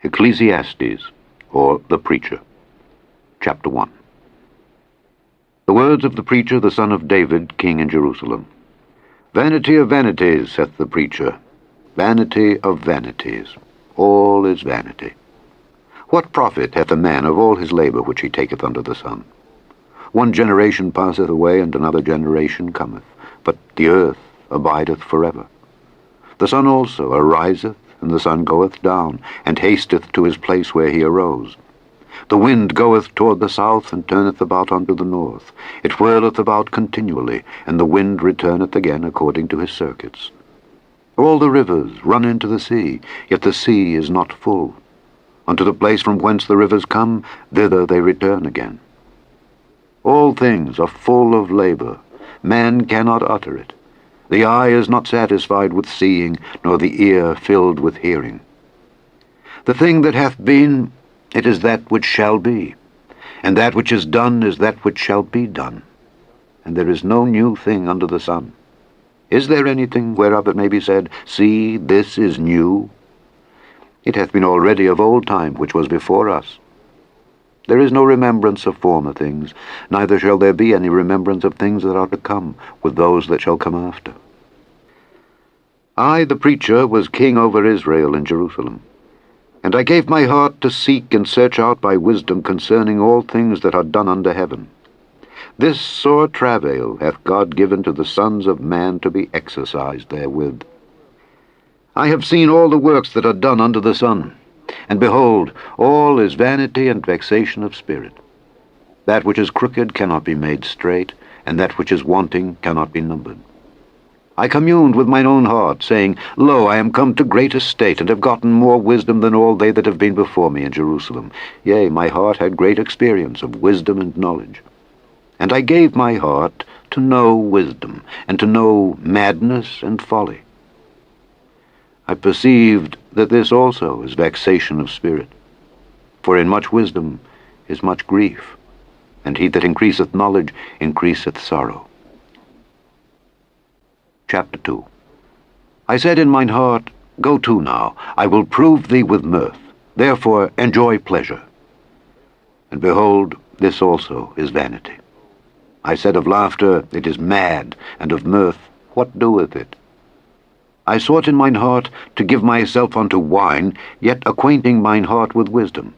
Ecclesiastes, or the Preacher. Chapter 1. The words of the preacher, the son of David, king in Jerusalem. Vanity of vanities, saith the preacher, vanity of vanities. All is vanity. What profit hath a man of all his labor which he taketh under the sun? One generation passeth away, and another generation cometh, but the earth abideth forever. The sun also ariseth, and the sun goeth down, and hasteth to his place where he arose. The wind goeth toward the south, and turneth about unto the north. It whirleth about continually, and the wind returneth again according to his circuits. All the rivers run into the sea, yet the sea is not full. Unto the place from whence the rivers come, thither they return again. All things are full of labor. Man cannot utter it. The eye is not satisfied with seeing, nor the ear filled with hearing. The thing that hath been, it is that which shall be, and that which is done is that which shall be done. And there is no new thing under the sun. Is there anything whereof it may be said, See, this is new? It hath been already of old time which was before us. There is no remembrance of former things, neither shall there be any remembrance of things that are to come with those that shall come after. I, the preacher, was king over Israel in Jerusalem. And I gave my heart to seek and search out by wisdom concerning all things that are done under heaven. This sore travail hath God given to the sons of man to be exercised therewith. I have seen all the works that are done under the sun, and behold, all is vanity and vexation of spirit. That which is crooked cannot be made straight, and that which is wanting cannot be numbered. I communed with mine own heart, saying, Lo, I am come to great estate, and have gotten more wisdom than all they that have been before me in Jerusalem. Yea, my heart had great experience of wisdom and knowledge. And I gave my heart to know wisdom, and to know madness and folly. I perceived that this also is vexation of spirit. For in much wisdom is much grief, and he that increaseth knowledge increaseth sorrow. Chapter 2. I said in mine heart, Go to now, I will prove thee with mirth, therefore enjoy pleasure. And behold, this also is vanity. I said of laughter, It is mad, and of mirth, what doeth it? I sought in mine heart to give myself unto wine, yet acquainting mine heart with wisdom,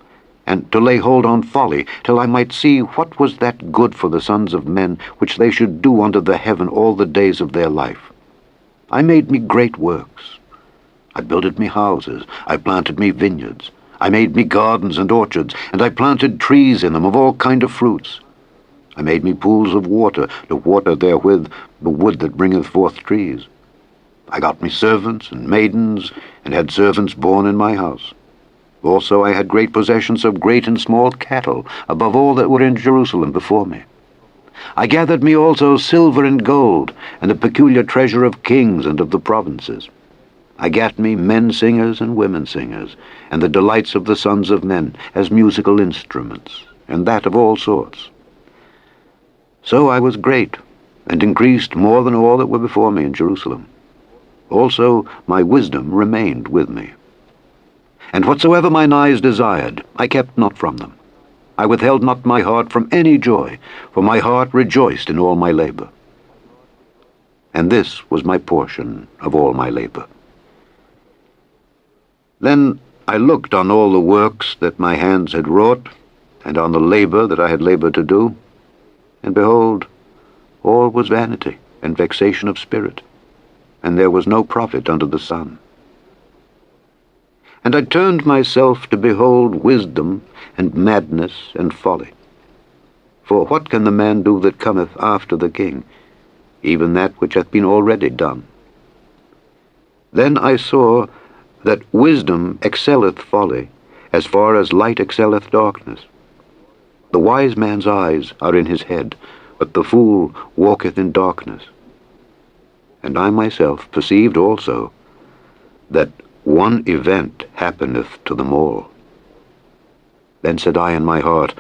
and to lay hold on folly, till I might see what was that good for the sons of men, which they should do under the heaven all the days of their life. I made me great works. I builded me houses, I planted me vineyards, I made me gardens and orchards, and I planted trees in them of all kind of fruits. I made me pools of water, to water therewith the wood that bringeth forth trees. I got me servants and maidens, and had servants born in my house. Also I had great possessions of great and small cattle, above all that were in Jerusalem before me. I gathered me also silver and gold, and the peculiar treasure of kings and of the provinces. I gat me men singers and women singers, and the delights of the sons of men, as musical instruments, and that of all sorts. So I was great, and increased more than all that were before me in Jerusalem. Also my wisdom remained with me. And whatsoever mine eyes desired, I kept not from them. I withheld not my heart from any joy, for my heart rejoiced in all my labor. And this was my portion of all my labor. Then I looked on all the works that my hands had wrought, and on the labor that I had labored to do, and behold, all was vanity and vexation of spirit, and there was no profit under the sun. And I turned myself to behold wisdom and madness and folly. For what can the man do that cometh after the king, even that which hath been already done? Then I saw that wisdom excelleth folly, as far as light excelleth darkness. The wise man's eyes are in his head, but the fool walketh in darkness. And I myself perceived also that one event happeneth to them all. Then said I in my heart,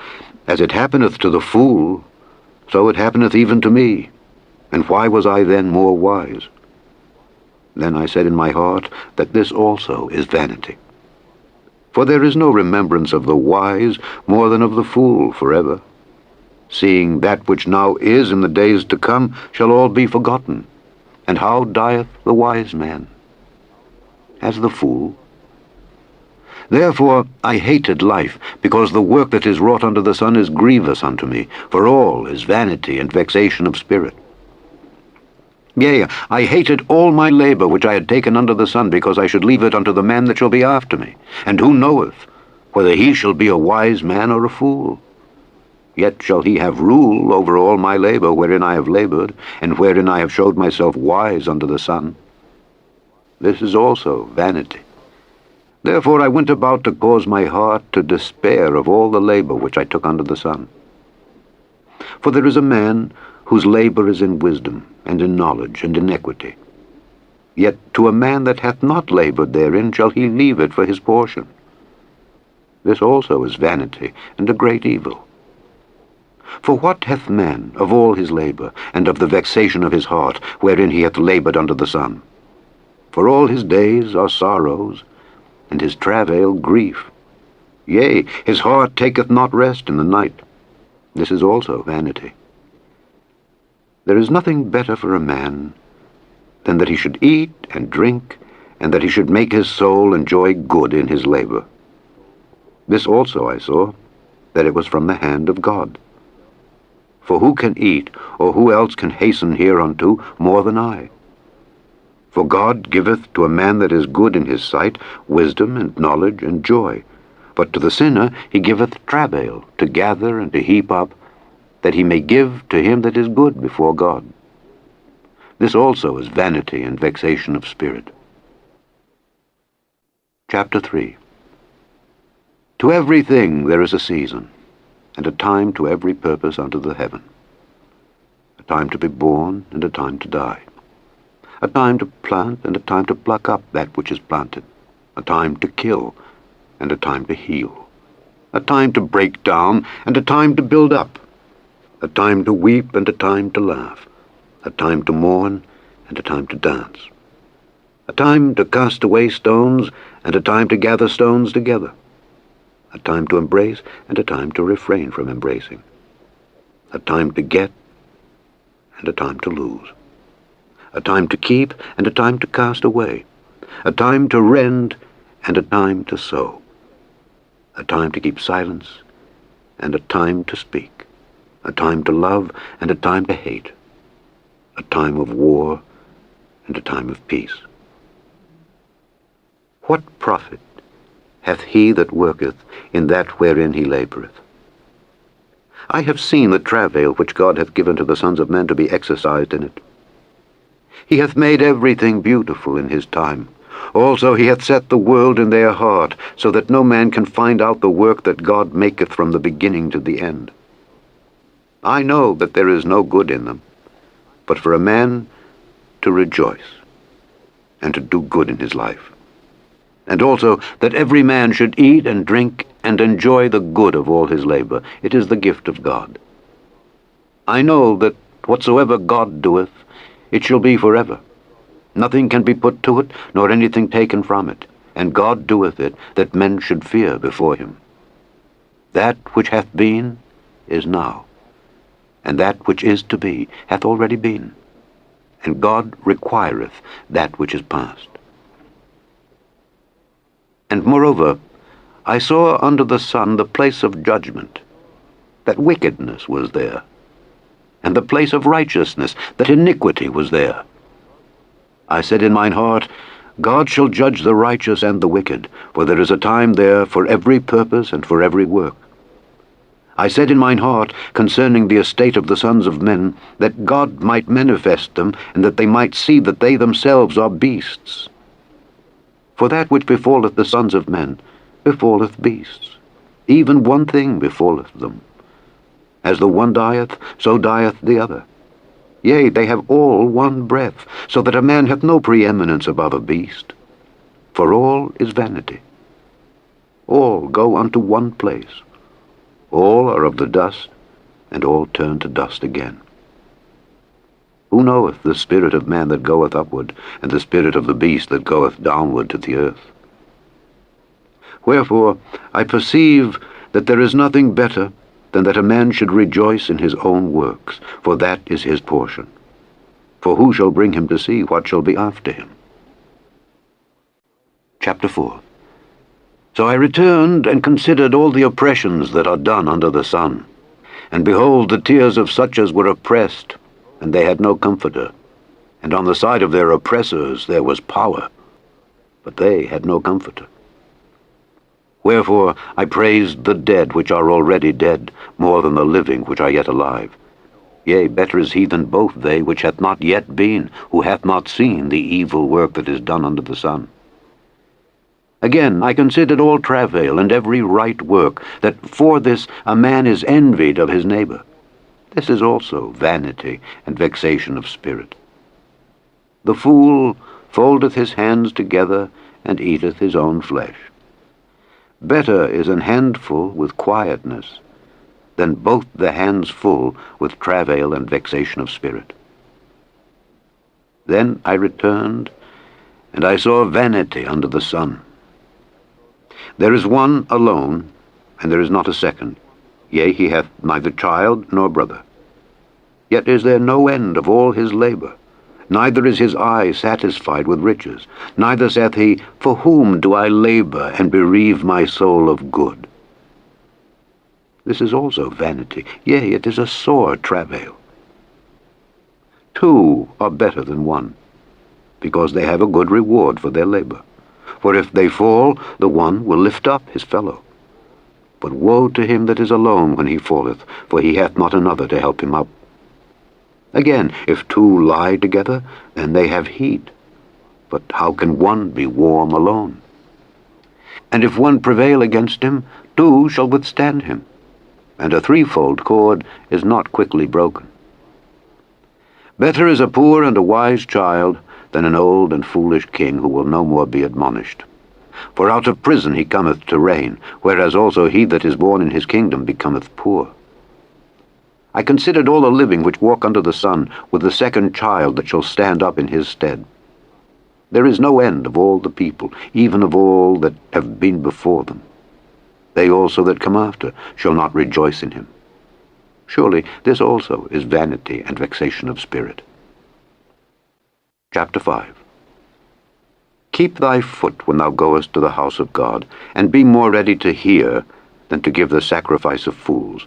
As it happeneth to the fool, so it happeneth even to me. And why was I then more wise? Then I said in my heart that this also is vanity. For there is no remembrance of the wise more than of the fool forever. Seeing that which now is in the days to come shall all be forgotten. And how dieth the wise man? As the fool. Therefore I hated life, because the work that is wrought under the sun is grievous unto me, for all is vanity and vexation of spirit. Yea, I hated all my labor which I had taken under the sun, because I should leave it unto the man that shall be after me. And who knoweth whether he shall be a wise man or a fool? Yet shall he have rule over all my labor wherein I have labored, and wherein I have showed myself wise under the sun. This is also vanity. Therefore I went about to cause my heart to despair of all the labor which I took under the sun. For there is a man whose labor is in wisdom, and in knowledge, and in equity. Yet to a man that hath not labored therein shall he leave it for his portion. This also is vanity, and a great evil. For what hath man of all his labor, and of the vexation of his heart, wherein he hath labored under the sun? For all his days are sorrows, and his travail grief. Yea, his heart taketh not rest in the night. This is also vanity. There is nothing better for a man than that he should eat and drink, and that he should make his soul enjoy good in his labor. This also I saw, that it was from the hand of God. For who can eat, or who else can hasten hereunto more than I? For God giveth to a man that is good in his sight wisdom and knowledge and joy. But to the sinner he giveth travail, to gather and to heap up, that he may give to him that is good before God. This also is vanity and vexation of spirit. Chapter 3. To everything there is a season, and a time to every purpose under the heaven. A time to be born, and a time to die. A time to plant, and a time to pluck up that which is planted. A time to kill, and a time to heal. A time to break down, and a time to build up. A time to weep, and a time to laugh. A time to mourn, and a time to dance. A time to cast away stones, and a time to gather stones together. A time to embrace, and a time to refrain from embracing. A time to get, and a time to lose. A time to keep, and a time to cast away. A time to rend, and a time to sow. A time to keep silence, and a time to speak. A time to love, and a time to hate. A time of war, and a time of peace. What profit hath he that worketh in that wherein he laboureth? I have seen the travail which God hath given to the sons of men to be exercised in it. He hath made everything beautiful in his time. Also he hath set the world in their heart, so that no man can find out the work that God maketh from the beginning to the end. I know that there is no good in them, but for a man to rejoice, and to do good in his life. And also that every man should eat and drink and enjoy the good of all his labor. It is the gift of God. I know that whatsoever God doeth, it shall be forever. Nothing can be put to it, nor anything taken from it. And God doeth it, that men should fear before him. That which hath been is now, and that which is to be hath already been. And God requireth that which is past. And moreover, I saw under the sun the place of judgment, that wickedness was there, and the place of righteousness, that iniquity was there. I said in mine heart, God shall judge the righteous and the wicked, for there is a time there for every purpose and for every work. I said in mine heart concerning the estate of the sons of men, that God might manifest them, and that they might see that they themselves are beasts. For that which befalleth the sons of men befalleth beasts. Even one thing befalleth them. As the one dieth, so dieth the other. Yea, they have all one breath, so that a man hath no preeminence above a beast. For all is vanity. All go unto one place. All are of the dust, and all turn to dust again. Who knoweth the spirit of man that goeth upward, and the spirit of the beast that goeth downward to the earth? Wherefore I perceive that there is nothing better than that a man should rejoice in his own works, for that is his portion. For who shall bring him to see what shall be after him? Chapter 4. So I returned and considered all the oppressions that are done under the sun. And behold, the tears of such as were oppressed, and they had no comforter. And on the side of their oppressors there was power, but they had no comforter. Wherefore I praised the dead which are already dead, more than the living which are yet alive. Yea, better is he than both they which hath not yet been, who hath not seen the evil work that is done under the sun. Again, I considered all travail and every right work, that for this a man is envied of his neighbor. This is also vanity and vexation of spirit. The fool foldeth his hands together, and eateth his own flesh. Better is an handful with quietness, than both the hands full with travail and vexation of spirit. Then I returned, and I saw vanity under the sun. There is one alone, and there is not a second. Yea, he hath neither child nor brother. Yet is there no end of all his labor. Neither is his eye satisfied with riches. Neither saith he, For whom do I labor and bereave my soul of good? This is also vanity. Yea, it is a sore travail. Two are better than one, because they have a good reward for their labor. For if they fall, the one will lift up his fellow. But woe to him that is alone when he falleth, for he hath not another to help him up. Again, if two lie together, then they have heat. But how can one be warm alone? And if one prevail against him, two shall withstand him. And a threefold cord is not quickly broken. Better is a poor and a wise child than an old and foolish king who will no more be admonished. For out of prison he cometh to reign, whereas also he that is born in his kingdom becometh poor. I considered all the living which walk under the sun, with the second child that shall stand up in his stead. There is no end of all the people, even of all that have been before them. They also that come after shall not rejoice in him. Surely this also is vanity and vexation of spirit. Chapter 5. Keep thy foot when thou goest to the house of God, and be more ready to hear than to give the sacrifice of fools,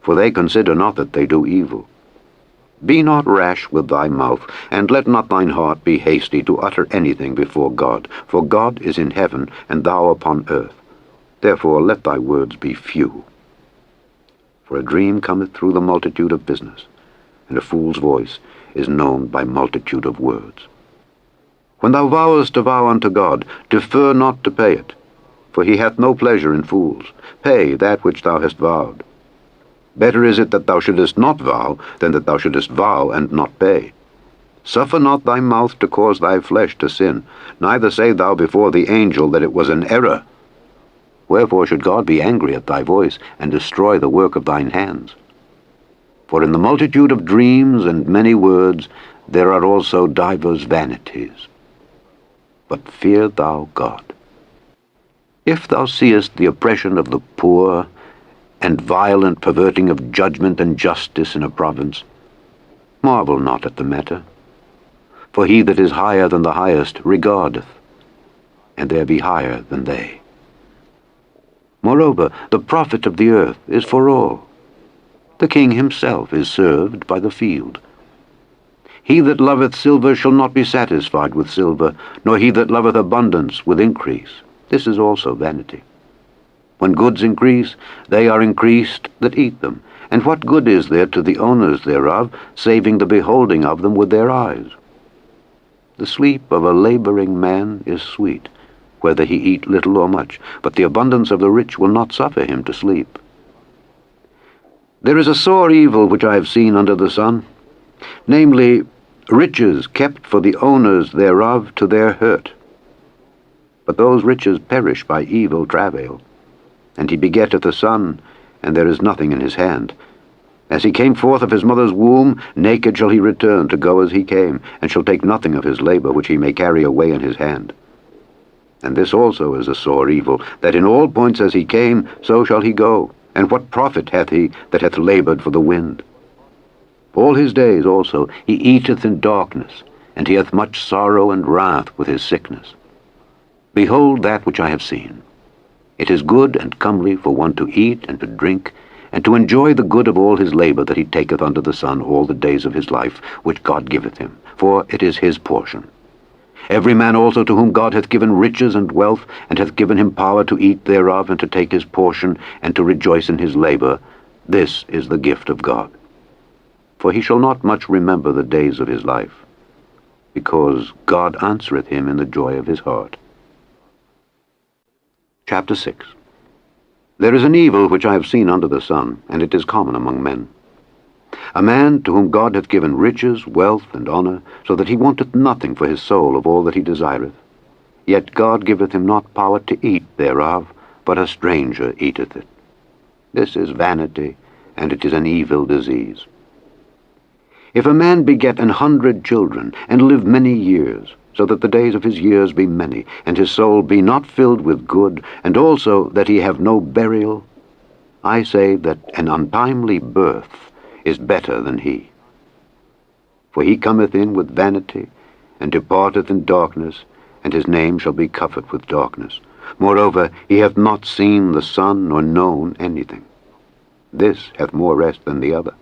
for they consider not that they do evil. Be not rash with thy mouth, and let not thine heart be hasty to utter anything before God, for God is in heaven, and thou upon earth. Therefore let thy words be few. For a dream cometh through the multitude of business, and a fool's voice is known by multitude of words. When thou vowest a vow unto God, defer not to pay it, for he hath no pleasure in fools. Pay that which thou hast vowed. Better is it that thou shouldest not vow, than that thou shouldest vow and not pay. Suffer not thy mouth to cause thy flesh to sin, neither say thou before the angel that it was an error. Wherefore should God be angry at thy voice, and destroy the work of thine hands? For in the multitude of dreams and many words there are also divers vanities. But fear thou God. If thou seest the oppression of the poor, and violent perverting of judgment and justice in a province, marvel not at the matter. For he that is higher than the highest regardeth, and there be higher than they. Moreover, the profit of the earth is for all. The king himself is served by the field. He that loveth silver shall not be satisfied with silver, nor he that loveth abundance with increase. This is also vanity. When goods increase, they are increased that eat them. And what good is there to the owners thereof, saving the beholding of them with their eyes? The sleep of a laboring man is sweet, whether he eat little or much, but the abundance of the rich will not suffer him to sleep. There is a sore evil which I have seen under the sun, namely, riches kept for the owners thereof to their hurt. But those riches perish by evil travail. And he begetteth a son, and there is nothing in his hand. As he came forth of his mother's womb, naked shall he return to go as he came, and shall take nothing of his labor which he may carry away in his hand. And this also is a sore evil, that in all points as he came, so shall he go. And what profit hath he that hath laboured for the wind? All his days also he eateth in darkness, and he hath much sorrow and wrath with his sickness. Behold that which I have seen. It is good and comely for one to eat and to drink, and to enjoy the good of all his labour that he taketh under the sun all the days of his life, which God giveth him, for it is his portion. Every man also to whom God hath given riches and wealth, and hath given him power to eat thereof, and to take his portion, and to rejoice in his labour, this is the gift of God. For he shall not much remember the days of his life, because God answereth him in the joy of his heart. Chapter 6. There is an evil which I have seen under the sun, and it is common among men. A man to whom God hath given riches, wealth, and honour, so that he wanteth nothing for his soul of all that he desireth. Yet God giveth him not power to eat thereof, but a stranger eateth it. This is vanity, and it is an evil disease. If a man beget 100 children, and live many years, so that the days of his years be many, and his soul be not filled with good, and also that he have no burial, I say that an untimely birth is better than he. For he cometh in with vanity, and departeth in darkness, and his name shall be covered with darkness. Moreover, he hath not seen the sun, nor known anything. This hath more rest than the other.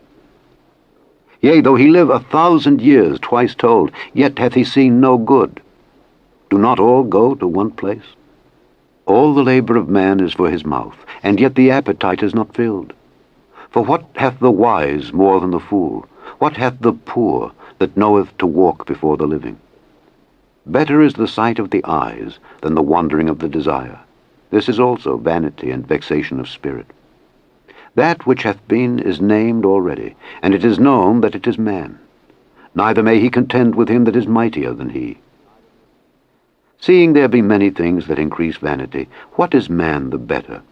Yea, though he live 1,000 years twice told, yet hath he seen no good. Do not all go to one place? All the labour of man is for his mouth, and yet the appetite is not filled. For what hath the wise more than the fool? What hath the poor that knoweth to walk before the living? Better is the sight of the eyes than the wandering of the desire. This is also vanity and vexation of spirit. That which hath been is named already, and it is known that it is man. Neither may he contend with him that is mightier than he. Seeing there be many things that increase vanity, what is man the better?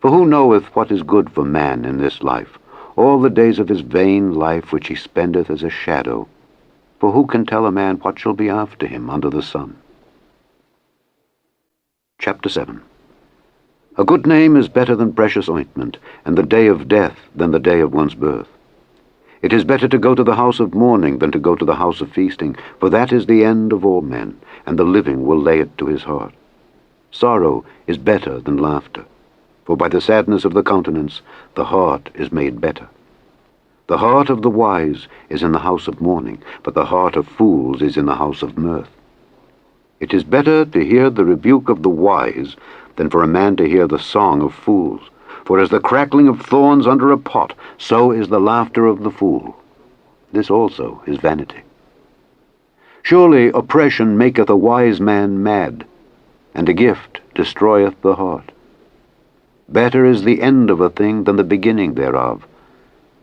For who knoweth what is good for man in this life? All the days of his vain life which he spendeth as a shadow. For who can tell a man what shall be after him under the sun? Chapter 7. A good name is better than precious ointment, and the day of death than the day of one's birth. It is better to go to the house of mourning than to go to the house of feasting, for that is the end of all men, and the living will lay it to his heart. Sorrow is better than laughter, for by the sadness of the countenance the heart is made better. The heart of the wise is in the house of mourning, but the heart of fools is in the house of mirth. It is better to hear the rebuke of the wise than for a man to hear the song of fools. For as the crackling of thorns under a pot, so is the laughter of the fool. This also is vanity. Surely oppression maketh a wise man mad, and a gift destroyeth the heart. Better is the end of a thing than the beginning thereof,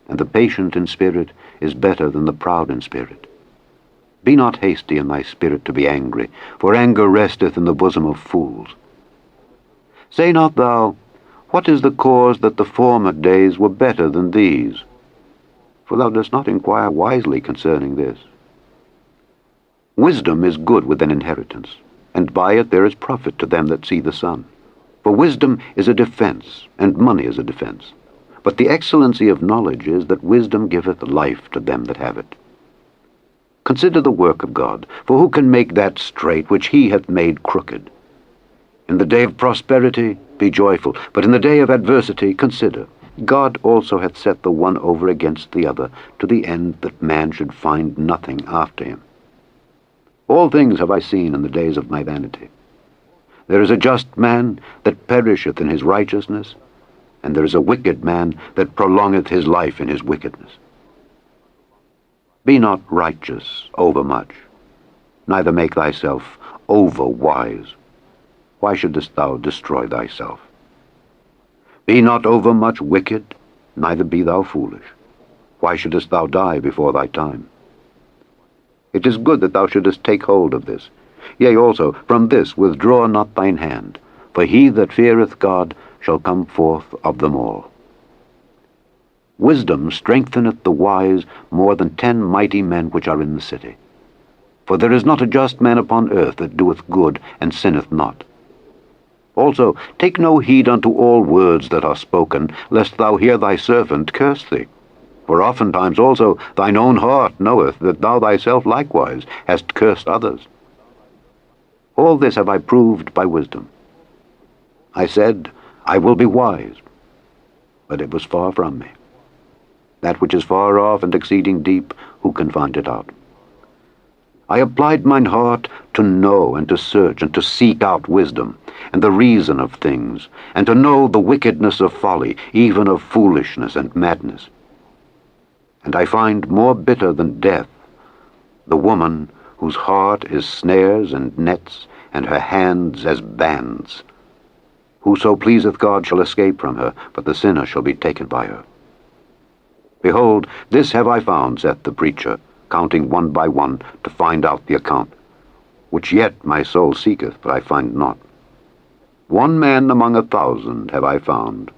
and the patient in spirit is better than the proud in spirit. Be not hasty in thy spirit to be angry, for anger resteth in the bosom of fools. Say not thou, what is the cause that the former days were better than these? For thou dost not inquire wisely concerning this. Wisdom is good with an inheritance, and by it there is profit to them that see the sun. For wisdom is a defense, and money is a defense. But the excellency of knowledge is that wisdom giveth life to them that have it. Consider the work of God, for who can make that straight which he hath made crooked? In the day of prosperity be joyful, but in the day of adversity consider. God also hath set the one over against the other, to the end that man should find nothing after him. All things have I seen in the days of my vanity. There is a just man that perisheth in his righteousness, and there is a wicked man that prolongeth his life in his wickedness. Be not righteous overmuch, neither make thyself over-wise. Why shouldest thou destroy thyself? Be not overmuch wicked, neither be thou foolish. Why shouldest thou die before thy time? It is good that thou shouldest take hold of this. Yea, also, from this withdraw not thine hand, for he that feareth God shall come forth of them all. Wisdom strengtheneth the wise more than 10 mighty men which are in the city. For there is not a just man upon earth that doeth good, and sinneth not. Also take no heed unto all words that are spoken, lest thou hear thy servant curse thee. For oftentimes also thine own heart knoweth that thou thyself likewise hast cursed others. All this have I proved by wisdom. I said, I will be wise, but it was far from me. That which is far off and exceeding deep, who can find it out? I applied mine heart to know and to search and to seek out wisdom, and the reason of things, and to know the wickedness of folly, even of foolishness and madness. And I find more bitter than death the woman whose heart is snares and nets, and her hands as bands. Whoso pleaseth God shall escape from her, but the sinner shall be taken by her. Behold, this have I found, saith the preacher, counting one by one, to find out the account, which yet my soul seeketh, but I find not. One man among 1,000 have I found,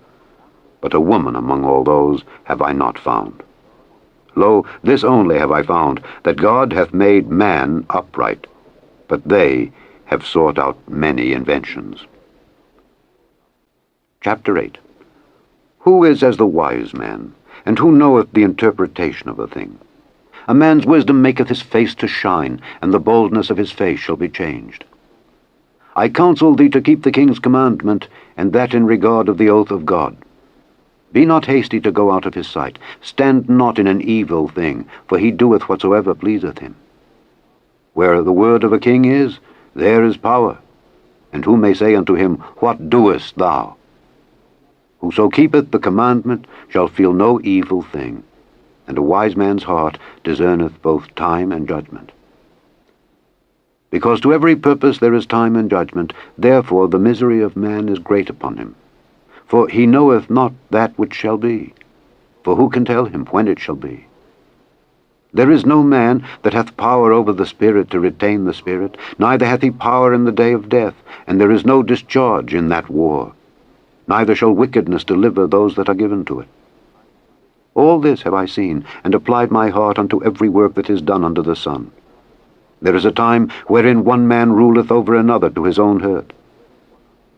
but a woman among all those have I not found. Lo, this only have I found, that God hath made man upright, but they have sought out many inventions. Chapter 8. Who is as the wise man, and who knoweth the interpretation of a thing? A man's wisdom maketh his face to shine, and the boldness of his face shall be changed. I counsel thee to keep the king's commandment, and that in regard of the oath of God. Be not hasty to go out of his sight. Stand not in an evil thing, for he doeth whatsoever pleaseth him. Where the word of a king is, there is power. And who may say unto him, What doest thou? Whoso keepeth the commandment shall feel no evil thing, and a wise man's heart discerneth both time and judgment. Because to every purpose there is time and judgment, therefore the misery of man is great upon him. For he knoweth not that which shall be. For who can tell him when it shall be? There is no man that hath power over the Spirit to retain the Spirit, neither hath he power in the day of death, and there is no discharge in that war. Neither shall wickedness deliver those that are given to it. All this have I seen, and applied my heart unto every work that is done under the sun. There is a time wherein one man ruleth over another to his own hurt.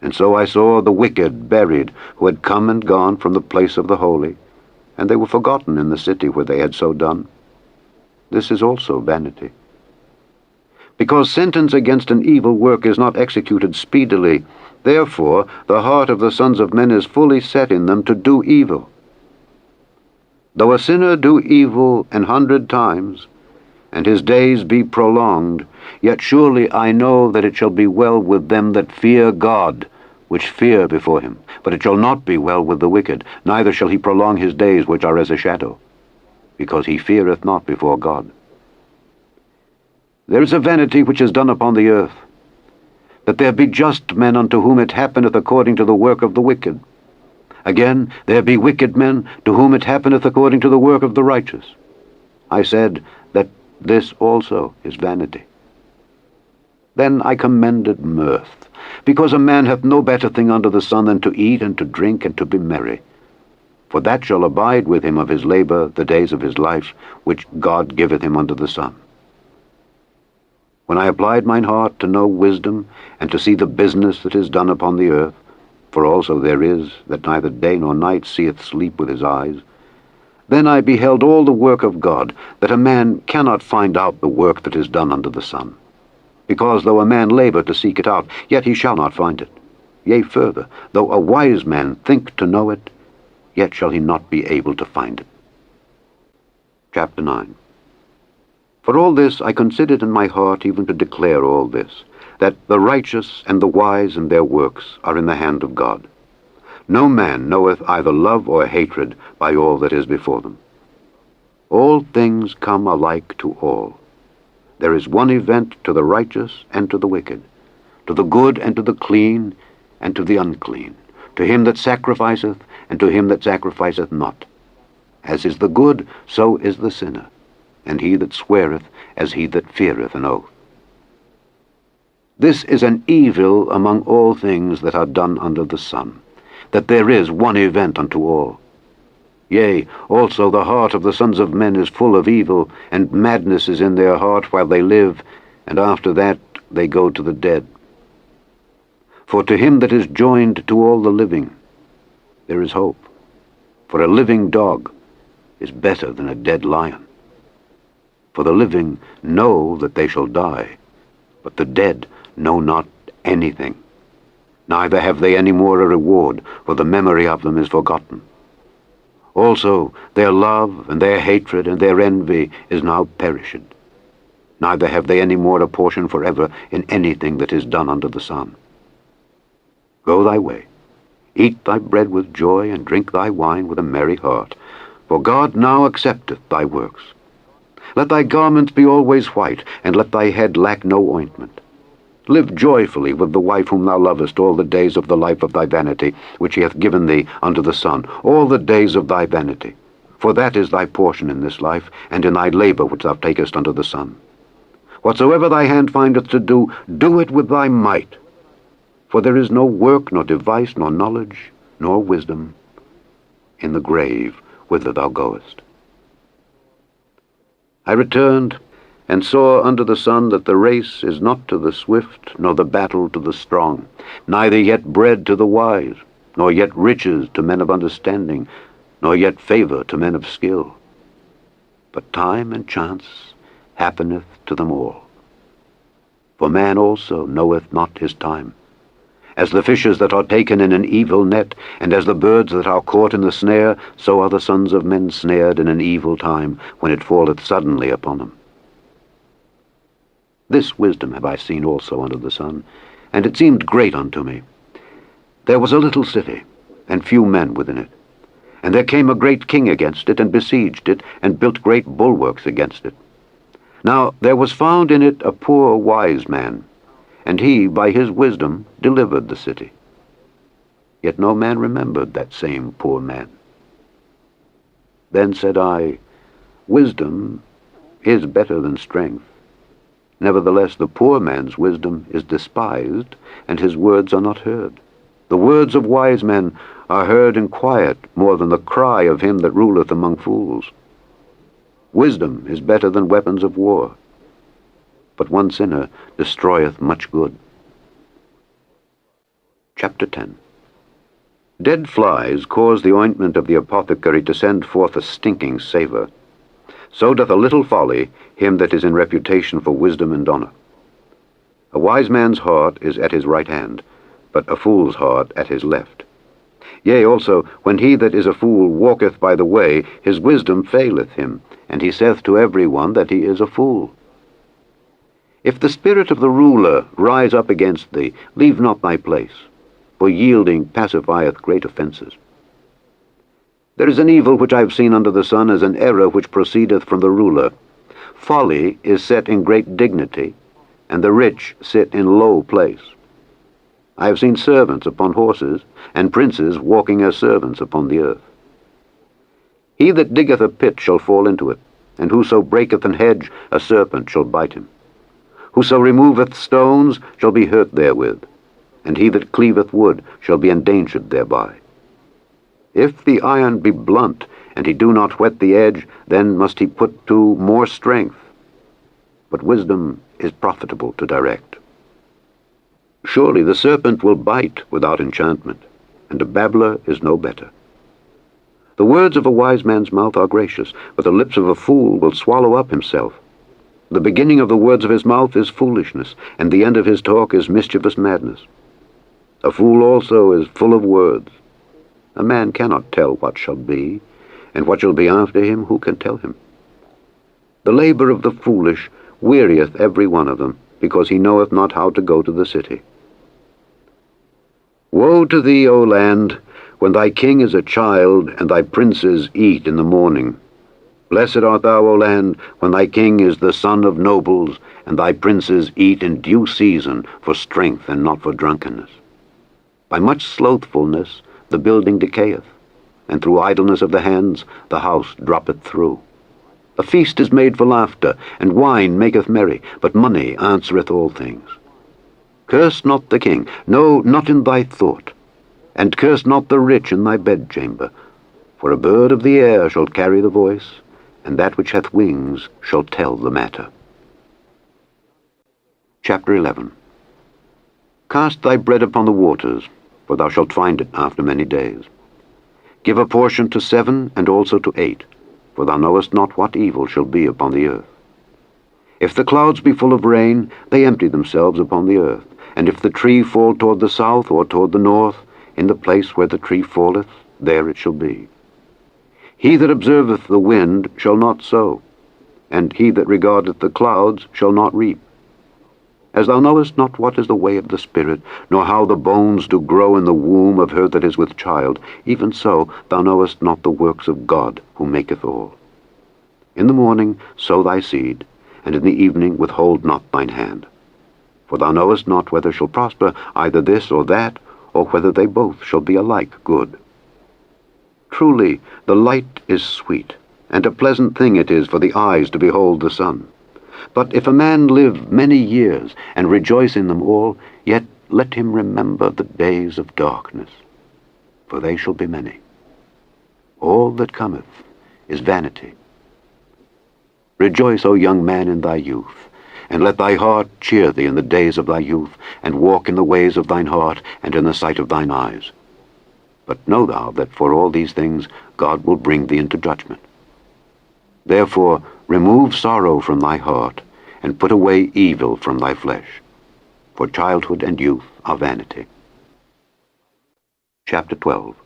And so I saw the wicked buried, who had come and gone from the place of the holy, and they were forgotten in the city where they had so done. This is also vanity. Because sentence against an evil work is not executed speedily, therefore the heart of the sons of men is fully set in them to do evil. Though a sinner do evil 100 times, and his days be prolonged, yet surely I know that it shall be well with them that fear God, which fear before him. But it shall not be well with the wicked, neither shall he prolong his days which are as a shadow, because he feareth not before God. There is a vanity which is done upon the earth, that there be just men unto whom it happeneth according to the work of the wicked. Again, there be wicked men to whom it happeneth according to the work of the righteous. I said that this also is vanity. Then I commended mirth, because a man hath no better thing under the sun than to eat and to drink and to be merry. For that shall abide with him of his labor the days of his life, which God giveth him under the sun. When I applied mine heart to know wisdom, and to see the business that is done upon the earth, for also there is that neither day nor night seeth sleep with his eyes, then I beheld all the work of God, that a man cannot find out the work that is done under the sun. Because though a man labor to seek it out, yet he shall not find it. Yea, further, though a wise man think to know it, yet shall he not be able to find it. Chapter 9. For all this I considered in my heart even to declare all this, that the righteous and the wise and their works are in the hand of God. No man knoweth either love or hatred by all that is before them. All things come alike to all. There is one event to the righteous and to the wicked, to the good and to the clean and to the unclean, to him that sacrificeth and to him that sacrificeth not. As is the good, so is the sinner, and he that sweareth as he that feareth an oath. This is an evil among all things that are done under the sun, that there is one event unto all. Yea, also the heart of the sons of men is full of evil, and madness is in their heart while they live, and after that they go to the dead. For to him that is joined to all the living there is hope. For a living dog is better than a dead lion. For the living know that they shall die, but the dead know not anything. Neither have they any more a reward, for the memory of them is forgotten. Also their love and their hatred and their envy is now perished. Neither have they any more a portion forever in anything that is done under the sun. Go thy way, eat thy bread with joy, and drink thy wine with a merry heart, for God now accepteth thy works. Let thy garments be always white, and let thy head lack no ointment. Live joyfully with the wife whom thou lovest all the days of the life of thy vanity, which he hath given thee unto the sun, all the days of thy vanity. For that is thy portion in this life, and in thy labor which thou takest unto the sun. Whatsoever thy hand findeth to do, do it with thy might. For there is no work, nor device, nor knowledge, nor wisdom in the grave whither thou goest. I returned, and saw under the sun that the race is not to the swift, nor the battle to the strong, neither yet bread to the wise, nor yet riches to men of understanding, nor yet favor to men of skill. But time and chance happeneth to them all. For man also knoweth not his time. As the fishes that are taken in an evil net, and as the birds that are caught in the snare, so are the sons of men snared in an evil time, when it falleth suddenly upon them. This wisdom have I seen also under the sun, and it seemed great unto me. There was a little city, and few men within it. And there came a great king against it, and besieged it, and built great bulwarks against it. Now there was found in it a poor wise man, and he by his wisdom delivered the city. Yet no man remembered that same poor man. Then said I, Wisdom is better than strength. Nevertheless the poor man's wisdom is despised, and his words are not heard. The words of wise men are heard in quiet more than the cry of him that ruleth among fools. Wisdom is better than weapons of war, but one sinner destroyeth much good. Chapter 10. Dead flies cause the ointment of the apothecary to send forth a stinking savour. So doth a little folly him that is in reputation for wisdom and honour. A wise man's heart is at his right hand, but a fool's heart at his left. Yea, also, when he that is a fool walketh by the way, his wisdom faileth him, and he saith to every one that he is a fool. If the spirit of the ruler rise up against thee, leave not thy place, for yielding pacifieth great offences. There is an evil which I have seen under the sun, as an error which proceedeth from the ruler. Folly is set in great dignity, and the rich sit in low place. I have seen servants upon horses, and princes walking as servants upon the earth. He that diggeth a pit shall fall into it, and whoso breaketh an hedge, a serpent shall bite him. Whoso removeth stones shall be hurt therewith, and he that cleaveth wood shall be endangered thereby. If the iron be blunt, and he do not whet the edge, then must he put to more strength. But wisdom is profitable to direct. Surely the serpent will bite without enchantment, and a babbler is no better. The words of a wise man's mouth are gracious, but the lips of a fool will swallow up himself. The beginning of the words of his mouth is foolishness, and the end of his talk is mischievous madness. A fool also is full of words. A man cannot tell what shall be, and what shall be after him, who can tell him? The labor of the foolish wearieth every one of them, because he knoweth not how to go to the city. Woe to thee, O land, when thy king is a child, and thy princes eat in the morning. Blessed art thou, O land, when thy king is the son of nobles, and thy princes eat in due season, for strength and not for drunkenness. By much slothfulness the building decayeth, and through idleness of the hands the house droppeth through. A feast is made for laughter, and wine maketh merry, but money answereth all things. Curse not the king, no, not in thy thought, and curse not the rich in thy bedchamber, for For a bird of the air shall carry the voice, and that which hath wings shall tell the matter. Chapter 11. Cast thy bread upon the waters, for thou shalt find it after many days. Give a portion to 7 and also to 8, for thou knowest not what evil shall be upon the earth. If the clouds be full of rain, they empty themselves upon the earth. And if the tree fall toward the south or toward the north, in the place where the tree falleth, there it shall be. He that observeth the wind shall not sow, and he that regardeth the clouds shall not reap. As thou knowest not what is the way of the Spirit, nor how the bones do grow in the womb of her that is with child, even so thou knowest not the works of God, who maketh all. In the morning sow thy seed, and in the evening withhold not thine hand. For thou knowest not whether shall prosper either this or that, or whether they both shall be alike good. Truly the light is sweet, and a pleasant thing it is for the eyes to behold the sun. But if a man live many years, and rejoice in them all, yet let him remember the days of darkness, for they shall be many. All that cometh is vanity. Rejoice, O young man, in thy youth, and let thy heart cheer thee in the days of thy youth, and walk in the ways of thine heart, and in the sight of thine eyes. But know thou that for all these things God will bring thee into judgment. Therefore remove sorrow from thy heart, and put away evil from thy flesh, for childhood and youth are vanity. Chapter 12.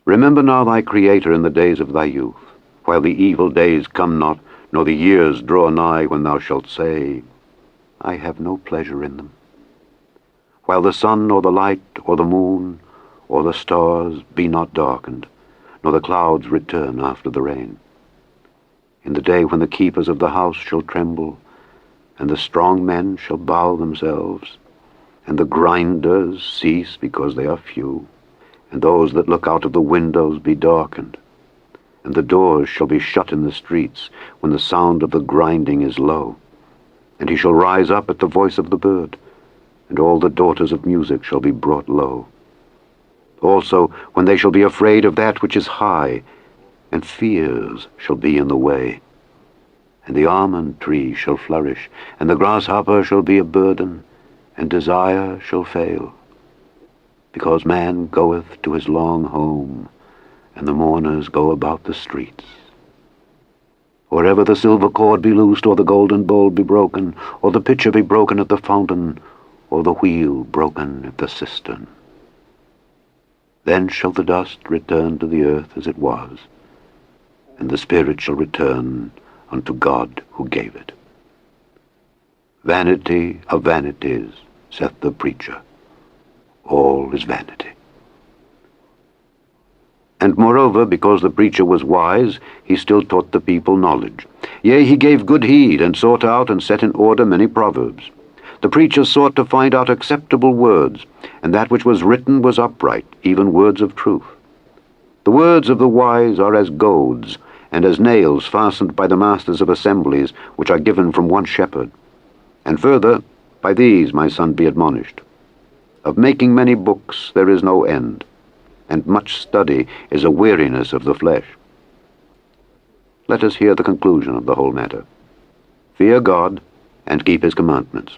Remember now thy Creator in the days of thy youth, while the evil days come not, nor the years draw nigh, when thou shalt say, I have no pleasure in them. While the sun, or the light, or the moon, or the stars be not darkened, nor the clouds return after the rain. In the day when the keepers of the house shall tremble, and the strong men shall bow themselves, and the grinders cease because they are few, and those that look out of the windows be darkened, and the doors shall be shut in the streets, when the sound of the grinding is low. And he shall rise up at the voice of the bird, and all the daughters of music shall be brought low. Also, when they shall be afraid of that which is high, and fears shall be in the way. And the almond tree shall flourish, and the grasshopper shall be a burden, and desire shall fail. Because man goeth to his long home, and the mourners go about the streets. Wherever the silver cord be loosed, or the golden bowl be broken, or the pitcher be broken at the fountain, or the wheel broken at the cistern. Then shall the dust return to the earth as it was, and the spirit shall return unto God who gave it. Vanity of vanities, saith the preacher. All is vanity. And moreover, because the preacher was wise, he still taught the people knowledge. Yea, he gave good heed, and sought out and set in order many proverbs. The preacher sought to find out acceptable words, and that which was written was upright, even words of truth. The words of the wise are as goads, and as nails fastened by the masters of assemblies, which are given from one shepherd. And further, by these, my son, be admonished. Of making many books there is no end, and much study is a weariness of the flesh. Let us hear the conclusion of the whole matter. Fear God, and keep his commandments,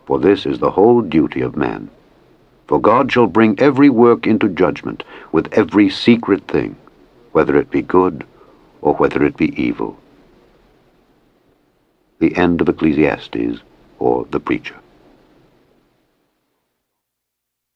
for this is the whole duty of man. For God shall bring every work into judgment, with every secret thing, whether it be good or whether it be evil. The end of Ecclesiastes, or the preacher.